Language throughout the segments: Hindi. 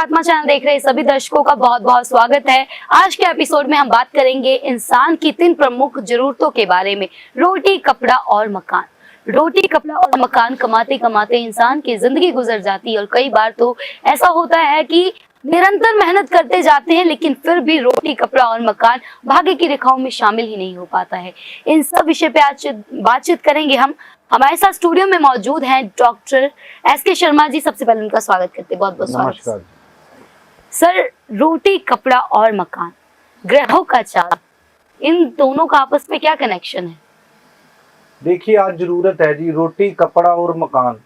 आत्मा चैनल देख रहे सभी दर्शकों का बहुत बहुत स्वागत है। आज के एपिसोड में हम बात करेंगे इंसान की 3 प्रमुख जरूरतों के बारे में, रोटी, कपड़ा और मकान। रोटी, कपड़ा और मकान कमाते कमाते इंसान की जिंदगी गुजर जाती है और कई बार तो ऐसा होता है कि निरंतर मेहनत करते जाते हैं लेकिन फिर भी रोटी, कपड़ा और मकान भाग्य की रेखाओं में शामिल ही नहीं हो पाता है। इन सब विषय पे आज बातचीत करेंगे हम। हमारे साथ स्टूडियो में मौजूद हैं डॉक्टर एसके शर्मा जी। सबसे पहले उनका स्वागत करते हैं, बहुत बहुत स्वागत सर। रोटी, कपड़ा और मकान, ग्रहों का चार्ट, इन दोनों का आपस में क्या कनेक्शन है? देखिए, आज जरूरत है जी रोटी, कपड़ा और मकान।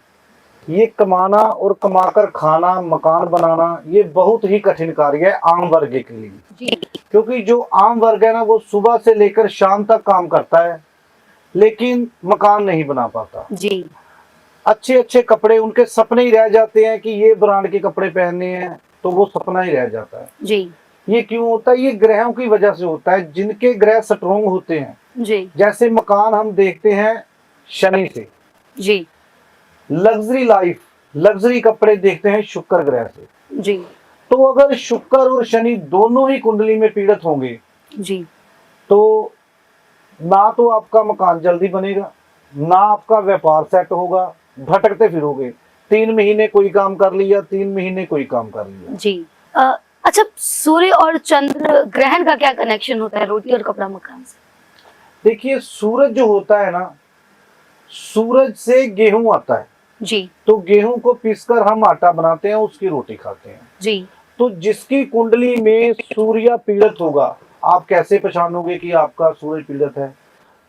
ये कमाना और कमाकर खाना, मकान बनाना, ये बहुत ही कठिन कार्य है आम वर्ग के लिए जी। क्योंकि जो आम वर्ग है ना, वो सुबह से लेकर शाम तक काम करता है लेकिन मकान नहीं बना पाता जी। अच्छे अच्छे कपड़े, उनके सपने ही रह जाते हैं कि ये ब्रांड के कपड़े पहनने हैं, तो वो सपना ही रह जाता है जी। ये क्यों होता है? ये ग्रहों की वजह से होता है। जिनके ग्रह स्ट्रोंग होते हैं, जी। जैसे मकान हम देखते हैं शनि से, जी। लग्जरी लाइफ, लग्जरी कपड़े देखते हैं शुक्र ग्रह से। जी। तो अगर शुक्र और शनि दोनों ही कुंडली में पीड़ित होंगे जी। तो ना तो आपका मकान जल्दी बनेगा, ना आपका व्यापार सेट होगा, भटकते फिरोगे। 3 महीने कोई काम कर लिया, 3 महीने कोई काम कर लिया। जी। अच्छा, सूर्य और चंद्र ग्रहण का क्या कनेक्शन होता है रोटी और कपड़ा मकान से? देखिए, सूरज जो होता है ना, सूरज से गेहूं आता है जी। तो गेहूं को पीसकर हम आटा बनाते हैं, उसकी रोटी खाते हैं। जी। तो जिसकी कुंडली में सूर्य पीड़ित होगा, आप कैसे पहचानोगे कि आपका सूर्य पीड़ित है?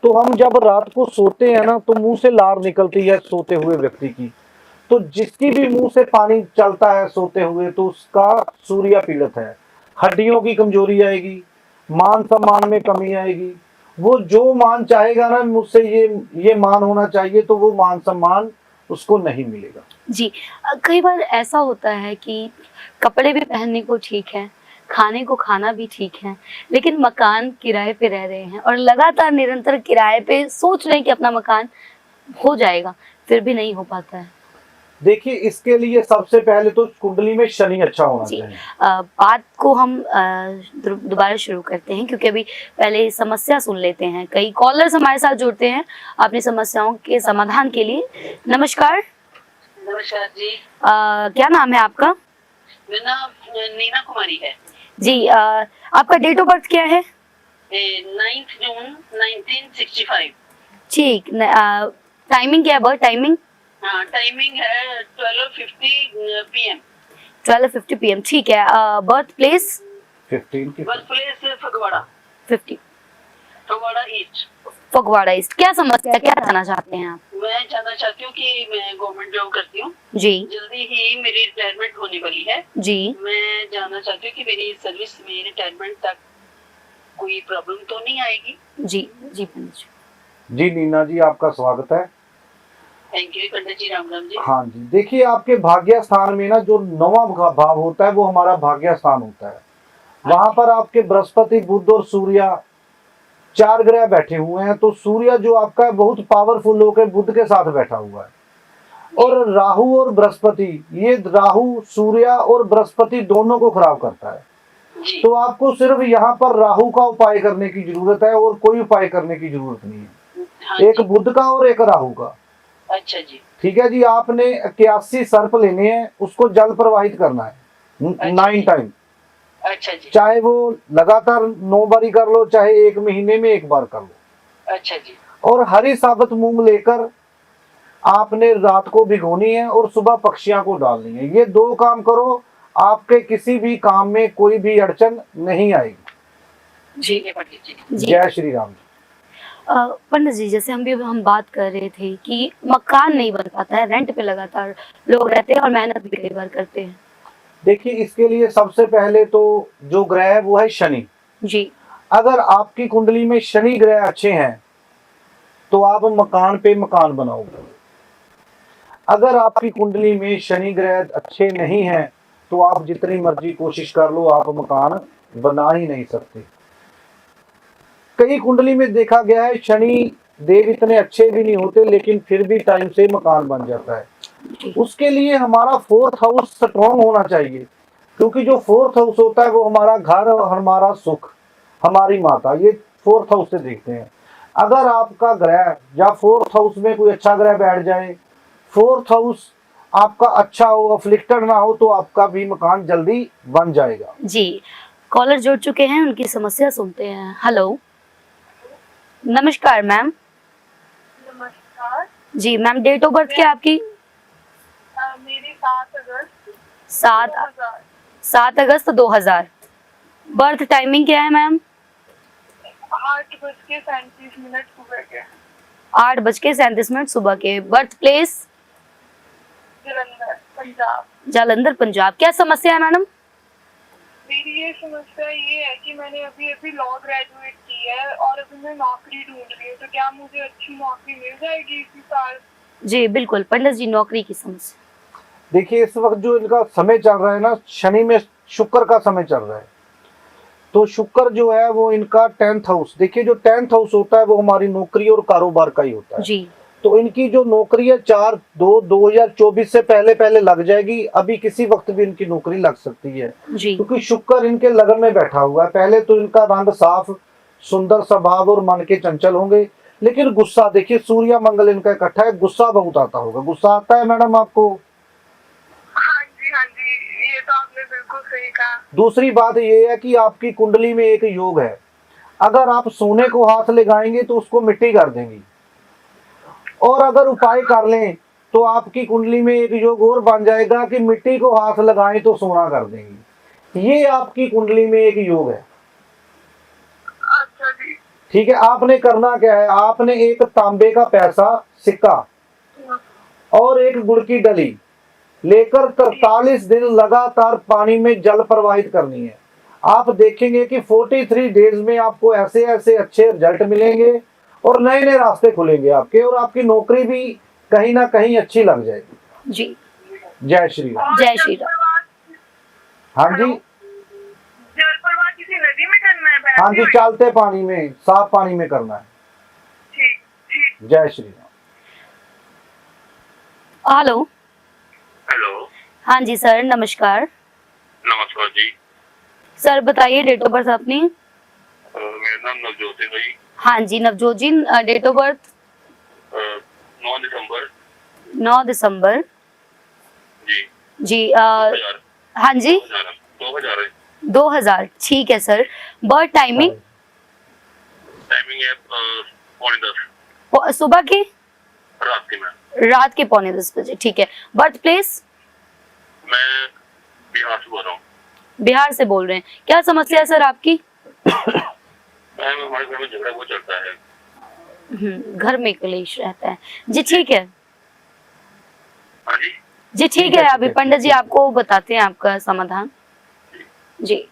तो हम जब रात को सोते हैं ना, तो मुंह से लार निकलती है सोते हुए व्यक्ति की। तो जिसकी भी मुंह से पानी चलता है सोते हुए, तो उसका सूर्य पीड़ित है। हड्डियों की कमजोरी आएगी, मान सम्मान में कमी आएगी। वो जो मान चाहेगा ना, मुझसे ये मान होना चाहिए, तो वो मान सम्मान उसको नहीं मिलेगा। जी। कई बार ऐसा होता है कि कपड़े भी पहनने को ठीक है, खाने को खाना भी ठीक है, लेकिन मकान किराए पे रह रहे हैं और लगातार निरंतर किराए पे सोच रहे हैं कि अपना मकान हो जाएगा, फिर भी नहीं हो पाता है। देखिए, इसके लिए सबसे पहले तो कुंडली में शनि अच्छा होना जी। चाहिए। बात को हम दोबारा शुरू करते हैं क्योंकि अभी पहले समस्या सुन लेते हैं। कई कॉलर्स हमारे साथ जुड़ते हैं अपनी समस्याओं के समाधान के लिए। नमस्कार। नमस्कार जी। क्या नाम है आपका? मेरा नाम नीना कुमारी है जी। आपका डेट ऑफ बर्थ क्या है? 9 जून 1965। ठीक। टाइमिंग क्या है? Birth timing? हाँ, टाइमिंग है 12:50 PM। 12:50 PM, ठीक है। Birth place? 15 की birth place Phagwara, 50 Phagwara east. Phagwara east. क्या समस्या है, क्या जानना चाहते हैं आप? मैं जानना चाहती हूँ कि मैं गवर्नमेंट जॉब करती हूँ, जी। जल्दी ही मेरी रिटायरमेंट होने वाली है। जी। मैं जानना चाहती हूँ कि मेरी सर्विस में रिटायरमेंट तक कोई प्रॉब्लम तो नहीं आएगी? जी। जी पंडित जी। जी नीना जी, आपका स्वागत है। थैंक यू पंडित जी, राम राम जी। हाँ जी, देखिए, आपके भाग्य स्थान में ना जो 9वां भाव होता है, वो हमारा भाग्य स्थान होता है। वहां पर आपके बृहस्पति, बुध और सूर्य 4 ग्रह बैठे हुए हैं। तो सूर्य जो आपका है, बहुत पावरफुल होकर बुध के साथ बैठा हुआ है। और राहु और बृहस्पति, ये राहु, सूर्य और बृहस्पति दोनों को खराब करता है। जी। तो आपको सिर्फ यहाँ पर राहु का उपाय करने की जरूरत है और कोई उपाय करने की जरूरत नहीं है। हाँ एक जी। बुध का और एक राहु का। अच्छा जी। ठीक है जी। आपने 81 सर्प लेने हैं, उसको जल प्रवाहित करना है 9 टाइम। अच्छा जी। चाहे वो लगातार 9 बारी कर लो, चाहे 1 महीने में 1 बार कर लो। अच्छा जी। और हरी साबुत मूंग लेकर आपने रात को भिगोनी है और सुबह पक्षियों को डालनी है। ये 2 काम करो, आपके किसी भी काम में कोई भी अड़चन नहीं आएगी। जी पंडित जी। जय श्री राम जी। पंडित जी, जैसे हम बात कर रहे थे कि मकान नहीं बन पाता है, रेंट पे लगातार लोग रहते हैं और मेहनत भी कई बार करते हैं। देखिए, इसके लिए सबसे पहले तो जो ग्रह है वो है शनि। जी। अगर आपकी कुंडली में शनि ग्रह अच्छे हैं तो आप मकान पे मकान बनाओगे। अगर आपकी कुंडली में शनि ग्रह अच्छे नहीं हैं तो आप जितनी मर्जी कोशिश कर लो, आप मकान बना ही नहीं सकते। कई कुंडली में देखा गया है शनि देव इतने अच्छे भी नहीं होते, लेकिन फिर भी टाइम से मकान बन जाता है। उसके लिए हमारा 4th हाउस स्ट्रॉन्ग होना चाहिए। क्योंकि जो फोर्थ हाउस होता है वो हमारा घर और हमारा सुख, हमारी माता, ये फोर्थ हाउस से देखते हैं। अगर आपका ग्रह या फोर्थ हाउस में कोई अच्छा ग्रह बैठ जाए, फोर्थ हाउस आपका अच्छा हो, अफ्लिक्टेड ना हो, तो आपका भी मकान जल्दी बन जाएगा। जी, कॉलर जुड़ चुके हैं, उनकी समस्या सुनते हैं। हेलो, नमस्कार मैम। नमस्कार। जी मैम, डेट ऑफ बर्थ क्या है आपकी? मेरी 7 अगस्त 7 2000। 7 अगस्त 2000। बर्थ टाइमिंग क्या है मैम? 8:37 सुबह के। 8:37 सुबह के। Birth place? जलंधर, पंजाब। जालंधर, पंजाब। क्या समस्या है मैडम? मेरी ये समस्या ये है कि मैंने अभी अभी लॉ ग्रेजुएट की है और अभी मैं नौकरी ढूंढ रही हूँ, तो क्या मुझे अच्छी नौकरी मिल जाएगी इसी साल? जी बिल्कुल पंडित जी, नौकरी की समस्या। देखिए इस वक्त जो इनका समय चल रहा है ना, शनि में शुक्र का समय चल रहा है, तो शुक्र जो है वो इनका 10th हाउस, देखिए जो 10th हाउस होता है वो हमारी नौकरी और कारोबार का ही होता है। जी तो इनकी जो नौकरी है 4/2/2024 से पहले पहले लग जाएगी, अभी किसी वक्त भी इनकी नौकरी लग सकती है, जी क्योंकि शुक्र इनके लगन में बैठा हुआ है। पहले तो इनका रंग साफ, सुंदर स्वभाव और मन के चंचल होंगे, लेकिन गुस्सा, देखिए सूर्य मंगल इनका इकट्ठा है, गुस्सा बहुत आता होगा। गुस्सा आता है मैडम आपको? हाँ जी, ये तो आपने बिल्कुल सही कहा। दूसरी बात ये है कि आपकी कुंडली में एक योग है, अगर आप सोने को हाथ लगाएंगे तो उसको मिट्टी कर देंगी, और अगर उपाय कर लें तो आपकी कुंडली में एक योग और बन जाएगा कि मिट्टी को हाथ लगाएं तो सोना कर देंगी। ये आपकी कुंडली में एक योग है। अच्छा जी। ठीक है, आपने करना क्या है, आपने एक तांबे का पैसा सिक्का और एक गुड़ की डली लेकर 43 दिन लगातार पानी में जल प्रवाहित करनी है। आप देखेंगे कि 43 डेज में आपको ऐसे ऐसे अच्छे रिजल्ट मिलेंगे और नए नए रास्ते खुलेंगे आपके, और आपकी नौकरी भी कहीं ना कहीं अच्छी लग जाएगी। जी, जय श्री राम। और जय श्री राम। हाँ जी, जल प्रवाह किसी नदी में करना है? हाँ जी, चलते पानी में, साफ पानी में करना है। ठीक ठीक। जय श्री राम। हेलो। हेलो। हाँ जी सर, नमस्कार। नमस्कार जी। सर बताइए डेट ऑफ बर्थ अपनी। मेरा नाम नवजोत है भाई। हाँ जी नवजोत जी, डेट ऑफ बर्थ? 9 दिसंबर 9 दिसंबर। जी। जी 2000। हाँ जी 2000 है। 2000, ठीक है सर। Birth timing? टाइमिंग है 9:45 सुबह की? रात की। मैं रात के 9:45 बजे, ठीक है। Birth place? बिहार से बोल रहा हूँ। बिहार से बोल रहे हैं। क्या समस्या है सर आपकी? हमारे घर में झगड़ा बहुत चलता है। घर में कलेश रहता है। जी ठीक है, हाँ जी। जी ठीक है। अभी पंडित जी आपको बताते हैं आपका समाधान। जी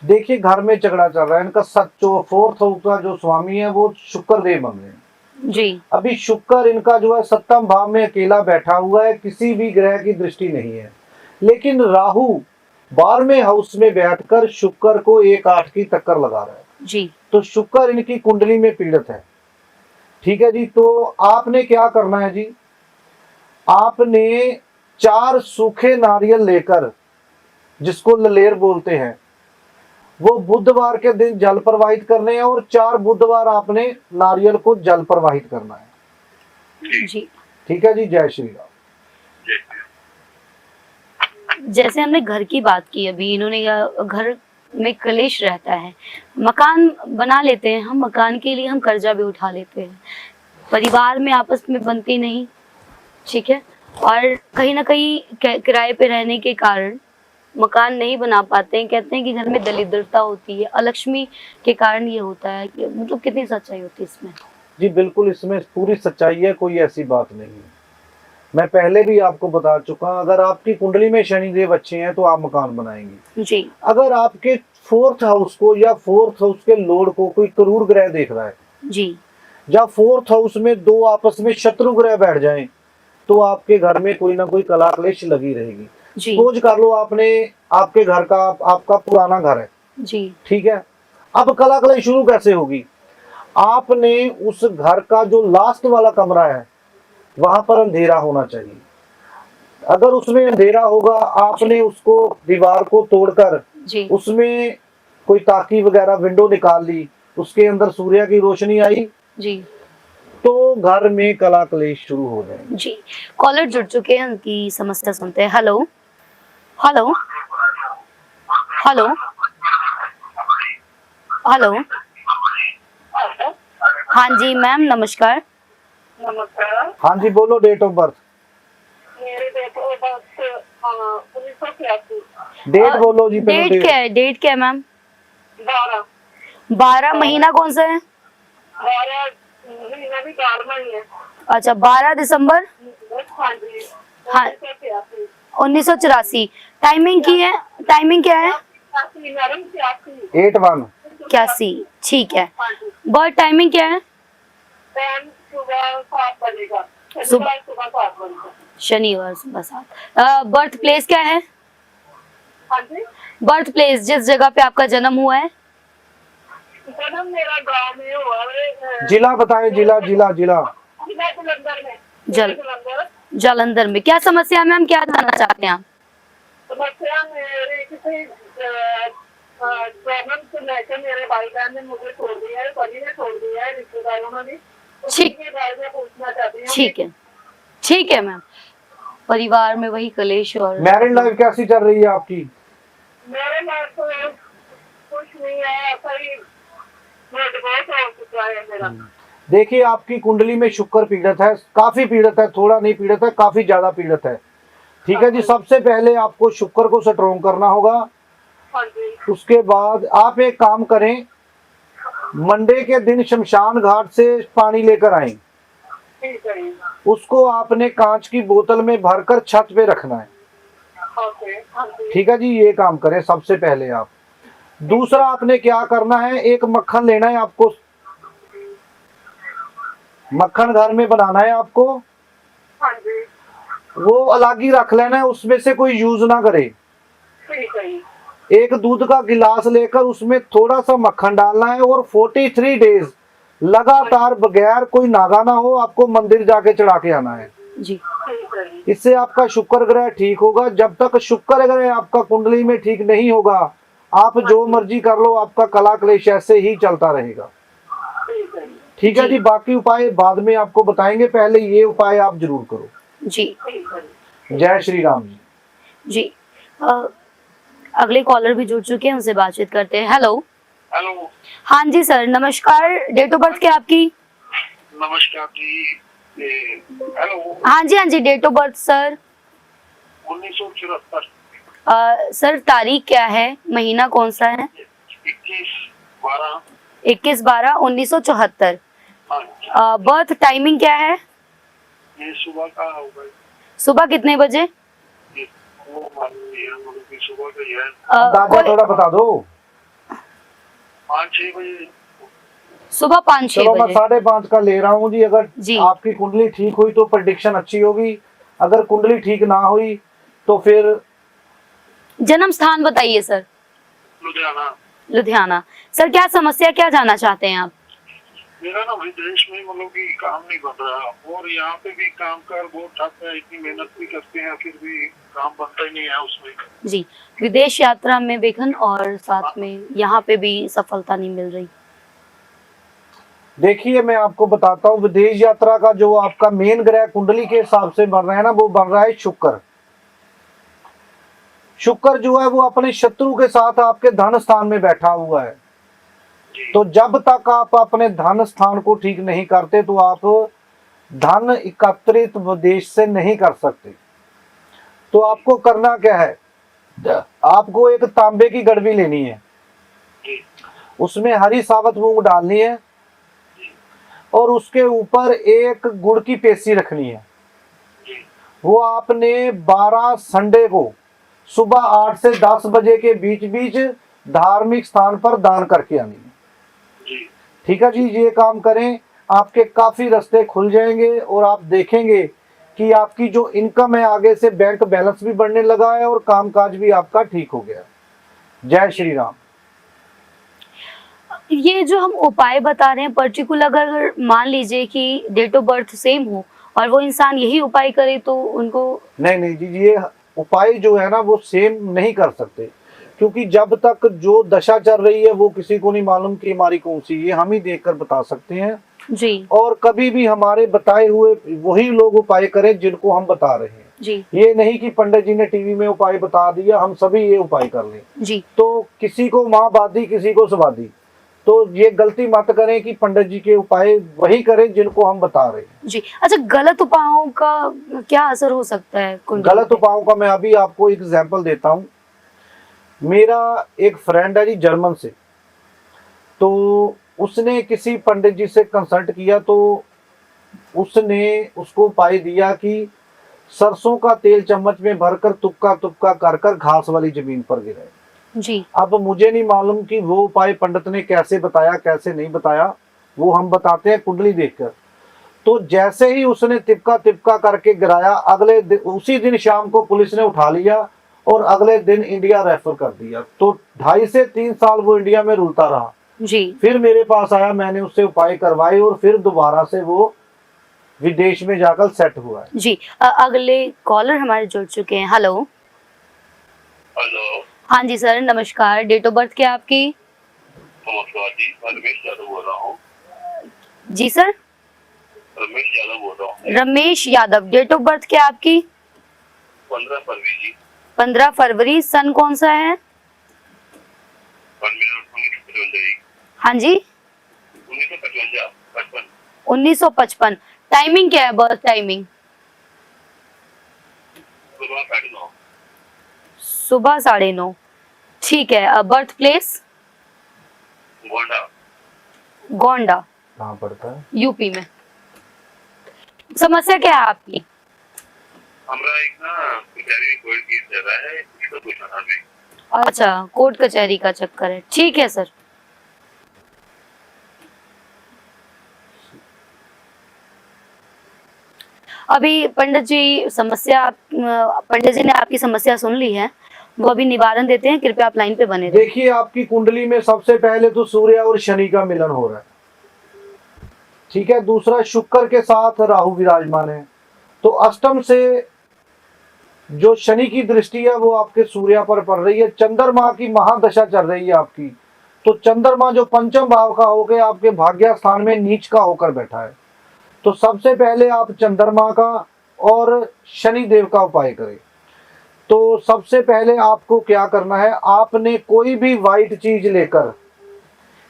देखिए घर में झगड़ा चल रहा है इनका, सच्चो फोर्थ हाउस का जो स्वामी है वो शुक्र देव बन रहे हैं। जी अभी शुक्र इनका जो है 7वें भाव में अकेला बैठा हुआ है, किसी भी ग्रह की दृष्टि नहीं है, लेकिन राहु 12वें हाउस में बैठकर शुक्र को 1/8 की टक्कर लगा रहा है। जी तो शुक्र इनकी कुंडली में पीड़ित है। ठीक है जी, तो आपने क्या करना है जी, आपने 4 सूखे नारियल लेकर, जिसको ललेर बोलते हैं, वो बुधवार के दिन जल प्रवाहित करने हैं, और 4 बुधवार आपने नारियल को जल प्रवाहित करना है। जी ठीक है जी, जय श्री राम। जय श्री राम। जैसे हमने घर की बात की, अभी इन्होंने घर में कलेश रहता है, मकान बना लेते हैं हम, मकान के लिए हम कर्जा भी उठा लेते हैं, परिवार में आपस में बनती नहीं, ठीक है, और कहीं ना कहीं किराए पे रहने के कारण मकान नहीं बना पाते हैं। कहते हैं कि घर में दरिद्रता होती है, अलक्ष्मी के कारण ये होता है। कि मतलब कितनी सच्चाई होती है इसमें? जी बिल्कुल, इसमें पूरी सच्चाई है, कोई ऐसी बात नहीं है। मैं पहले भी आपको बता चुका, अगर आपकी कुंडली में शनिदेव अच्छे हैं तो आप मकान बनाएंगे। जी अगर आपके 4th हाउस को या 4th हाउस के लॉर्ड को कोई क्रूर ग्रह देख रहा है, जी या 4th हाउस में 2 आपस में शत्रु ग्रह बैठ जाएं, तो आपके घर में कोई ना कोई कला क्लेश लगी रहेगी। जी खोज कर लो, आपने आपके घर का, आपका पुराना घर है, जी ठीक है, अब कला क्लेश शुरू कैसे होगी? आपने उस घर का जो लास्ट वाला कमरा है वहां पर अंधेरा होना चाहिए, अगर उसमें अंधेरा होगा, आपने उसको दीवार को तोड़कर जी उसमें कोई ताकी वगैरह विंडो निकाल ली, उसके अंदर सूर्य की रोशनी आई, जी तो घर में कला कलेश शुरू हो जाएंगे। जी। कॉलर जुड़ चुके हैं, उनकी समस्या सुनते हैं। Hello hello hello hello. हाँ जी मैम, नमस्कार। नमस्कार। हाँ जी, बोलो। डेट ऑफ बर्थ, मेरे डेट ऑफ बर्थ 1983। डेट बोलो जी पहले। डेट क्या है? डेट क्या है मैम? 12 12 महीना कौन सा है? 12 महीना भी 12 ही है। अच्छा, 12 दिसंबर हाँ जी। हाँ। 1983। 1984। टाइमिंग की है? टाइमिंग क्या है? 83 मैडम, 83। 81। 81, ठीक है। हाँ जी। बर्थ टाइमिंग क्या है? टाइम सुबह 7 बजे का। सुबह सुबह 7 बजे का। शनिवार सुबह 7। बर्थ प्लेस क्या है? हाँ जी। बर्थ प्लेस, जिस जगह पे आपका जन्म हुआ है। जन्म मेरा गांव में हुआ है। जिला बताएं, जिला जिला जिला। जिला जलंधर में। जलंधर। जालंधर में। क्या समस्या है मैम, क्या जानना चाहते हैं आप? समस्या मेरे किसी प्रॉब्लम को लेकर मेरे भाई बहन ने मुझे छोड़ दिया है, सभी ने छोड़ दिया है, रिश्तेदारों ने भी। ठीक। उसके बारे में पूछना चाहती हूँ। ठीक है, ठीक है मैम। परिवार में वही कलेश और मैरिड लाइफ कैसी चल रही है आपकी? मेरे लाइफ तो कुछ नहीं है, ऐसा ही डिवोर्स हो चुका है मेरा। देखिए, आपकी कुंडली में शुक्र पीड़ित है, काफी पीड़ित है, थोड़ा नहीं पीड़ित है, काफी ज्यादा पीड़ित है। ठीक है जी। सबसे पहले आपको शुक्र को स्ट्रोंग करना होगा। हाँ जी। उसके बाद आप एक काम करें, मंडे के दिन शमशान घाट से पानी लेकर आए, ठीक है। उसको आपने कांच की बोतल में भरकर छत पे रखना है। ओके। हाँ जी। ठीक है जी, ये काम करें सबसे पहले आप। दूसरा आपने क्या करना है, एक मक्खन लेना है आपको, मक्खन घर में बनाना है आपको। हाँ जी। वो अलग ही रख लेना है, उसमें से कोई यूज ना करे। ठीक है। एक दूध का गिलास लेकर उसमें थोड़ा सा मक्खन डालना है और 43 डेज लगातार बगैर कोई नागा ना हो आपको मंदिर जाके चढ़ा के आना है। जी ठीक है। इससे आपका शुक्र ग्रह ठीक होगा। जब तक शुक्र ग्रह आपका कुंडली में ठीक नहीं होगा, आप जो मर्जी कर लो, आपका कला क्लेश ऐसे ही चलता रहेगा। ठीक है। ठीक है जी। बाकी उपाय बाद में आपको बताएंगे, पहले ये उपाय आप जरूर करो। जी ठीक है। जय श्री राम जी। जी। अगले कॉलर भी जुड़ चुके हैं, उनसे बातचीत करते हैं। Hello hello. हाँ जी सर, नमस्कार। डेट ऑफ बर्थ क्या है आपकी? नमस्कार जी। हेलो। हाँ जी, हाँ जी, date of birth sir. 1974। Sir तारीख क्या है, महीना कौन सा है? 21/12। 21/12/1974। हाँ। बर्थ टाइमिंग क्या है? ये सुबह का होगा। सुबह कितने बजे? ये वो मालूम नहीं है, मतलब कि सुबह का ही है। दादा थोड़ा बता दो। 5-6 बजे। सुबह 5-6 चलो मैं बजे। 5:30 का ले रहा हूँ जी। अगर जी। आपकी कुंडली ठीक हुई तो प्रेडिक्शन अच्छी होगी, अगर कुंडली ठीक ना हुई तो फिर जन्म स्थान बताइए सर। लुधियाना। लुधियाना। सर क्या समस्या, क्या जानना चाहते हैं आप? मेरा ना विदेश में मतलब कि काम नहीं बन रहा, और यहाँ पे भी काम कर बहुत ठप है, इतनी मेहनत भी करते हैं फिर भी काम बनता ही नहीं है उसमें। जी, विदेश यात्रा में विघ्न और साथ में यहाँ पे भी सफलता नहीं मिल रही। देखिए, मैं आपको बताता हूँ, विदेश यात्रा का जो आपका मेन ग्रह कुंडली के हिसाब से बन रहा है ना, वो बन रहा है शुक्र। शुक्र जो है वो अपने शत्रु के साथ आपके धन स्थान में बैठा हुआ है। तो जब तक आप अपने धन स्थान को ठीक नहीं करते तो आप धन एकत्रित विदेश से नहीं कर सकते। तो आपको करना क्या है, आपको एक तांबे की गड़बी लेनी है, उसमें हरी साबुत मूंग डालनी है और उसके ऊपर एक गुड़ की पेसी रखनी है। वो आपने 12 संडे को सुबह 8 से 10 बजे के बीच बीच धार्मिक स्थान पर दान करके आनी है। ठीक है जी, ये काम करें, आपके काफी रास्ते खुल जाएंगे और आप देखेंगे कि आपकी जो इनकम है आगे से बैंक बैलेंस भी बढ़ने लगा है और कामकाज भी आपका ठीक हो गया। जय श्री राम। ये जो हम उपाय बता रहे हैं पर्टिकुलर, अगर मान लीजिए कि डेट ऑफ बर्थ सेम हो और वो इंसान यही उपाय करे तो उनको नहीं नहीं जी, ये उपाय जो है ना वो सेम नहीं कर सकते, क्योंकि जब तक जो दशा चल रही है वो किसी को नहीं मालूम कि हमारी कौन सी, ये हम ही देखकर बता सकते हैं। जी और कभी भी हमारे बताए हुए वही लोग उपाय करें जिनको हम बता रहे हैं। जी ये नहीं कि पंडित जी ने टीवी में उपाय बता दिया हम सभी ये उपाय कर लें, जी तो किसी को माँ बादी किसी को सवादी। तो ये गलती मत करें कि पंडित जी के उपाय वही करें जिनको हम बता रहे हैं। जी। अच्छा, गलत उपायों का क्या असर हो सकता है कुंडली गलत पे? उपायों का मैं अभी आपको एक एग्जांपल देता हूँ। मेरा एक फ्रेंड है जी जर्मन से, तो उसने किसी पंडित जी से कंसल्ट किया, तो उसने उसको उपाय दिया कि सरसों का तेल चम्मच में भरकर तुपका तुपका कर कर घास वाली जमीन पर गिराए। जी अब मुझे नहीं मालूम कि वो उपाय पंडित ने कैसे बताया कैसे नहीं बताया, वो हम बताते हैं कुंडली देखकर। तो जैसे ही उसने तिपका तिपका करके गिराया, उसी दिन शाम को पुलिस ने उठा लिया और अगले दिन इंडिया रेफर कर दिया। तो 2.5 से 3 साल वो इंडिया में रुलता रहा। जी फिर मेरे पास आया, मैंने उससे उपाय करवाए और फिर दोबारा से वो विदेश में जाकर सेट हुआ है। जी। अगले कॉलर हमारे जुड़ चुके हैं। हेलो। हेलो, हाँ जी सर, नमस्कार। डेट ऑफ बर्थ क्या है आपकी? नमस्कार जी, मैं रमेश यादव बोल रहा हूँ। जी सर, रमेश यादव बोल रहा हूँ। Ramesh Yadav. Date of birth क्या है आपकी? 15 फरवरी जी। 15 फरवरी। सन कौन सा है? 1955 जी। हाँ जी, 1955 1955। टाइमिंग क्या है, बर्थ टाइमिंग? सुबह 9:30। सुबह 9:30। ठीक है। Birth place? गोंडा। गोंडा, कहाँ पड़ता है? यूपी में। समस्या क्या है आपकी? हमरा एक ना कचहरी कोई केस चल रहा है, इसको पूछना था मैं। अच्छा, कोर्ट कचहरी का चक्कर है। ठीक है सर। अभी पंडित जी ने आपकी समस्या सुन ली है, वो अभी निवारण देते हैं। कृपया आप लाइन पे बने रहिए। देखिए, आपकी कुंडली में सबसे पहले तो सूर्य और शनि का मिलन हो रहा है, ठीक है। दूसरा, शुक्र के साथ राहु विराजमान है, तो अष्टम से जो शनि की दृष्टि है वो आपके सूर्य पर पड़ रही है। चंद्रमा की महादशा चल रही है आपकी, तो चंद्रमा जो पंचम भाव का होकर आपके भाग्य स्थान में नीच का होकर बैठा है। तो सबसे पहले आप चंद्रमा का और शनि देव का उपाय करें। तो सबसे पहले आपको क्या करना है, आपने कोई भी व्हाइट चीज लेकर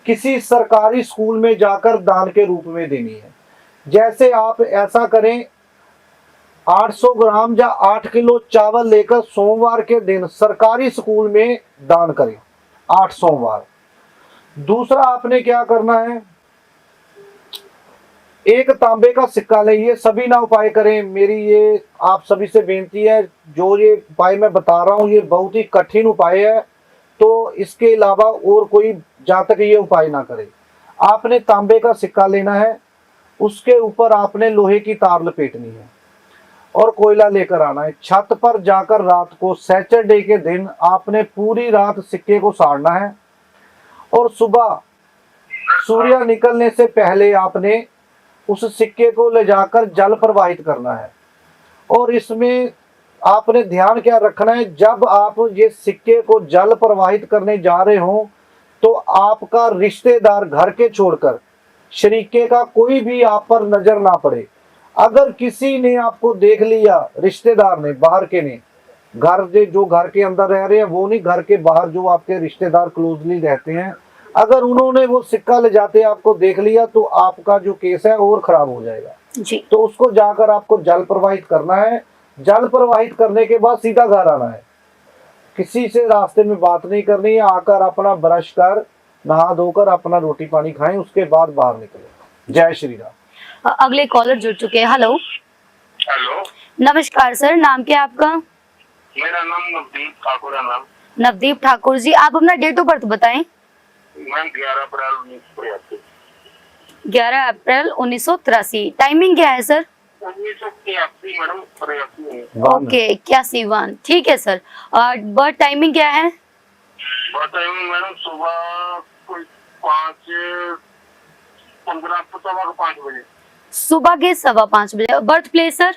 किसी सरकारी स्कूल में जाकर दान के रूप में देनी है। जैसे आप ऐसा करें, 800 ग्राम या 8 किलो चावल लेकर सोमवार के दिन सरकारी स्कूल में दान करें, 8 सोमवार। दूसरा, आपने क्या करना है, एक तांबे का सिक्का लें। ये सभी ना उपाय करें, मेरी ये आप सभी से बेनती है। जो ये उपाय मैं बता रहा हूँ ये बहुत ही कठिन उपाय है, तो इसके अलावा और कोई जातक ये उपाय ना करे। आपने तांबे का सिक्का लेना है, उसके ऊपर आपने लोहे की तार लपेटनी है और कोयला लेकर आना है। छत पर जाकर रात को सैटरडे के दिन आपने पूरी रात सिक्के को साड़ना है और सुबह सूर्य निकलने से पहले आपने उस सिक्के को ले जाकर जल प्रवाहित करना है। और इसमें आपने ध्यान क्या रखना है, जब आप ये सिक्के को जल प्रवाहित करने जा रहे हो तो आपका रिश्तेदार घर के छोड़कर शरीके का कोई भी आप पर नजर ना पड़े। अगर किसी ने आपको देख लिया, रिश्तेदार ने, बाहर के ने, जो घर के अंदर रह रहे हैं वो नहीं, घर के बाहर जो आपके रिश्तेदार क्लोजली रहते हैं, अगर उन्होंने वो सिक्का ले जाते आपको देख लिया तो आपका जो केस है और खराब हो जाएगा जी। तो उसको जाकर आपको जल प्रवाहित करना है। जल प्रवाहित करने के बाद सीधा घर आना है, किसी से रास्ते में बात नहीं करनी है। आकर अपना ब्रश कर नहा धोकर अपना रोटी पानी खाएं, उसके बाद बाहर निकले। जय श्री राम। अगले कॉलर जुड़ चुके हैं। हेलो। हेलो, नमस्कार सर, नाम क्या है आपका? मेरा नाम नवदीप ठाकुर है मैम। नवदीप ठाकुर जी, आप अपना डेट ऑफ बर्थ बताएं। मैम 11 अप्रैल 1983। 11 अप्रैल 1983। टाइमिंग क्या है सर? 1983 मैडम, 83। ओके, 81। ठीक है सर। और बर्थ टाइमिंग क्या है? बताइए मैडम, सुबह कोई 5:15 5 बजे। सुबह के 5:15 बजे। Birth place sir?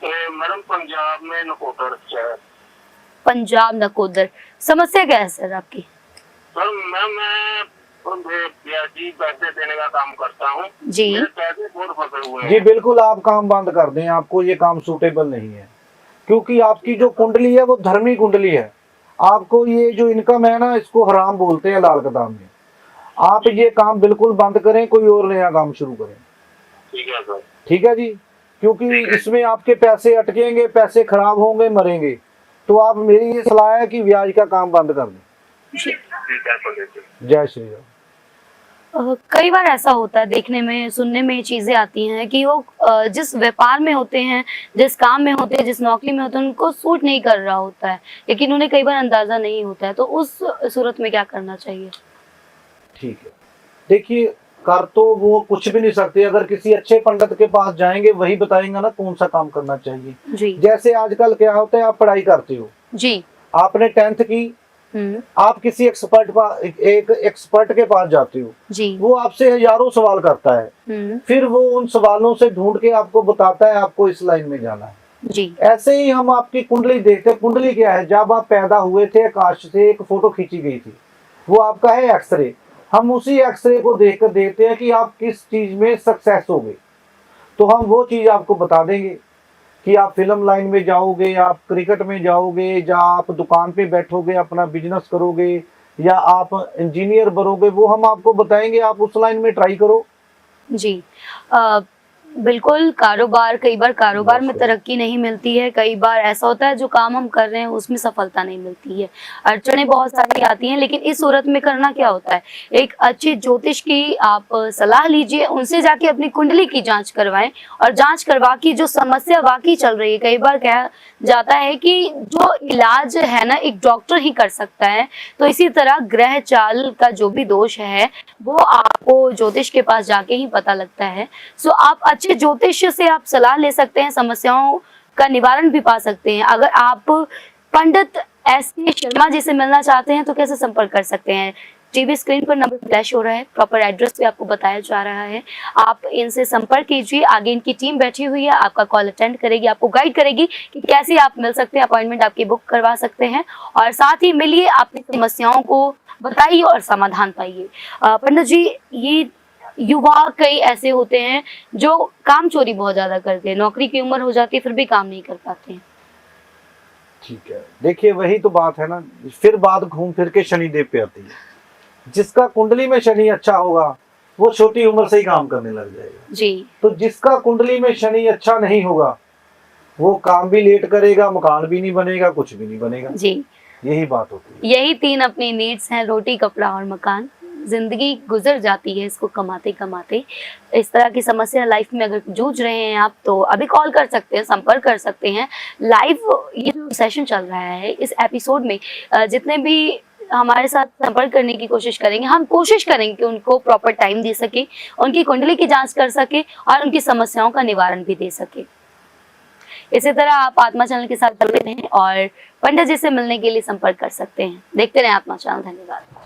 Madam Punjab में नकोदर शहर। पंजाब नकोदर। समस्या क्या है सर आपकी? सर मैं ब्याजी पैसे देने का काम करता हूँ जी। मेरे पैसे बहुत फंसे हुए जी हैं। बिल्कुल आप काम बंद कर दें, आपको ये काम सूटेबल नहीं है, क्योंकि आपकी जो कुंडली है वो धर्मी कुंडली है। आपको ये जो इनकम है ना, इसको हराम बोलते हैं लाल किताब में। आप ये काम बिल्कुल बंद करें, कोई और नया काम शुरू करें। ठीक है सर। ठीक है जी, क्योंकि इसमें आपके पैसे अटकेंगे, पैसे खराब होंगे, मरेंगे। तो आप, मेरी ये सलाह है कि ब्याज का काम बंद कर दें। ठीक है सर। जय श्री राम। कई बार ऐसा होता है, देखने में सुनने में ये चीजें आती हैं कि वो जिस व्यापार में होते हैं, जिस काम में होते हैं, जिस नौकरी में होते हैं, उनको सूट नहीं कर रहा होता है, लेकिन उन्हें कई बार अंदाजा नहीं होता है। तो उस सूरत में क्या करना चाहिए? ठीक है, देखिए कर तो वो कुछ भी नहीं सकते। अगर किसी अच्छे पंडित के पास जाएंगे, वही बताएंगे ना कौन सा काम करना चाहिए। जी जैसे आजकल क्या होता है, आप पढ़ाई करते हो, जी। आपने 10th की, आप किसी एक एक्सपर्ट के पास जाते हो, जी। वो आपसे हजारों सवाल करता है, फिर वो उन सवालों से ढूंढ के आपको बताता है आपको इस लाइन में जाना है। जी। ऐसे ही हम आपकी कुंडली देखते हैं। कुंडली क्या है? जब आप पैदा हुए थे, आकाश से एक फोटो खींची गई थी, वो आपका है एक्सरे। हम उसी एक्सरे को देख कर देखते हैं कि आप किस चीज में सक्सेस हो गए, तो हम वो चीज आपको बता देंगे कि आप फिल्म लाइन में जाओगे, आप क्रिकेट में जाओगे, या आप दुकान पे बैठोगे अपना बिजनेस करोगे, या आप इंजीनियर बनोगे, वो हम आपको बताएंगे। आप उस लाइन में ट्राई करो। जी। बिल्कुल। कारोबार, कई बार कारोबार में तरक्की नहीं मिलती है, कई बार ऐसा होता है जो काम हम कर रहे हैं उसमें सफलता नहीं मिलती है, अड़चनें बहुत सारी आती हैं। लेकिन इस सूरत में करना क्या होता है, एक अच्छे ज्योतिष की आप सलाह लीजिए, उनसे जाके अपनी कुंडली की जांच करवाएं, और जांच करवा के जो समस्या वाकई चल रही है, कई बार कहा जाता है कि जो इलाज है ना एक डॉक्टर ही कर सकता है, तो इसी तरह ग्रह चाल का जो भी दोष है वो आपको ज्योतिष के पास जाके ही पता लगता है। सो आप अच्छे ज्योतिष से आप सलाह ले सकते हैं, समस्याओं का निवारण भी पा सकते हैं। अगर आप पंडित S.K. शर्मा जी से मिलना चाहते हैं तो कैसे संपर्क कर सकते हैं? टीवी स्क्रीन पर नंबर फ्लैश हो रहा है, प्रॉपर एड्रेस भी आपको बताया जा रहा है, आप इनसे संपर्क कीजिए। आगे इनकी टीम बैठी हुई है, आपका कॉल अटेंड करेगी, आपको गाइड करेगी कि कैसे आप मिल सकते हैं, अपॉइंटमेंट आपकी बुक करवा सकते हैं, और साथ ही मिलिए, अपनी समस्याओं को बताइए और समाधान पाइए। पंडित जी, ये युवा कई ऐसे होते हैं जो काम चोरी बहुत ज्यादा करते हैं, नौकरी की उम्र हो जाती है फिर भी काम नहीं कर पाते हैं। ठीक है, देखिए वही तो बात है ना, फिर बात घूम फिर के शनिदेव पे आती है। जिसका कुंडली में शनि अच्छा होगा वो छोटी उम्र से ही काम करने लग जाएगा जी। तो जिसका कुंडली में शनि अच्छा नहीं होगा वो काम भी लेट करेगा, मकान भी नहीं बनेगा, कुछ भी नहीं बनेगा। जी, यही बात होती है। यही 3 अपनी नीड्स हैं, रोटी, कपड़ा और मकान। जिंदगी गुजर जाती है इसको कमाते कमाते। इस तरह की समस्या लाइफ में अगर जूझ रहे हैं आप तो अभी कॉल कर सकते हैं, संपर्क कर सकते हैं। लाइव ये जो सेशन चल रहा है, इस एपिसोड में जितने भी हमारे साथ संपर्क करने की कोशिश करेंगे, हम कोशिश करेंगे कि उनको प्रॉपर टाइम दे सके, उनकी कुंडली की जांच कर सके और उनकी समस्याओं का निवारण भी दे सके। इसी तरह आप आत्मा चैनल के साथ जुड़े रहें और पंडित जी से मिलने के लिए संपर्क कर सकते हैं। देखते रहें आत्मा चैनल। धन्यवाद।